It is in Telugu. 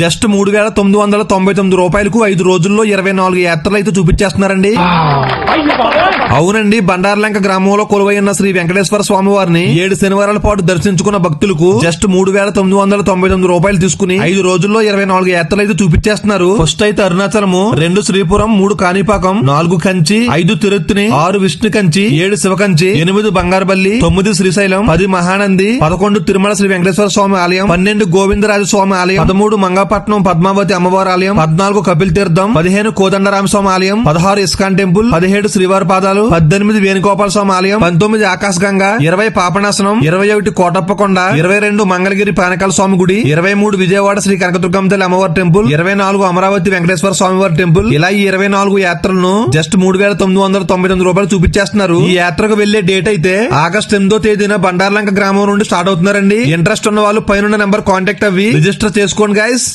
జస్ట్ 3,999 రూపాయలకు 5 రోజుల్లో 24 యాత్రలు అయితే చూపించేస్తున్నారండి. అవునండి, బండార్లంక గ్రామంలో కొలువైన శ్రీ వెంకటేశ్వర స్వామి వారిని 7 శనివారాల పాటు దర్శించుకున్న భక్తులకు జస్ట్ 3,999 రూపాయలు తీసుకుని 5 రోజుల్లో 24 యాత్రలు అయితే చూపించేస్తున్నారు. ఫస్ట్ అయితే అరుణాచలము, 2 శ్రీపురం, 3 కాణిపాకం, 4 కంచి, 5 తిరుత్తిని, 6 విష్ణు కంచి, 7 శివ కంచి, 8 బంగారబల్లి, 9 శ్రీశైలం, 10 మహానంది, 11 తిరుమల శ్రీ వెంకటేశ్వర స్వామి ఆలయం, 12 గోవిందరాజ స్వామి ఆలయం, 13 మంగాపట్నం పద్మావతి అమ్మవారి ఆలయం, 14 కపిల్ తీర్థం, 15 కోదండరామ స్వామి ఆలయం, 16 ఇస్కాన్ టెంపుల్, 17 శ్రీవారి పాదాలు, 18 వేణుగోపాల స్వామి ఆలయం, 19 ఆకాశ గంగా, 20 పాపనాశనం, 21 కోటప్పకొండ, 22 మంగళగిరి పానకాల స్వామి గుడి, 23 విజయవాడ శ్రీ కనకదుర్గమ్మ తల్లి అమ్మవారి టెంపుల్, 24 అమరావతి వెంకటేశ్వర స్వామి వారి టెంపుల్. ఇలా ఈ 24 యాత్రలను జస్ట్ 3,999 రూపాయలు చూపించేస్తున్నారు. ఈ యాత్రకు వెళ్లే డేట్ అయితే ఆగస్టు 8వ తేదీన బండార్లంక గ్రామం నుండి స్టార్ట్ అవుతున్నారండి. ఇంట్రెస్ట్ ఉన్న వాళ్ళు పైన నెంబర్ కాంటాక్ట్ అవ్వి రిజిస్టర్ చేసుకోండి గైస్.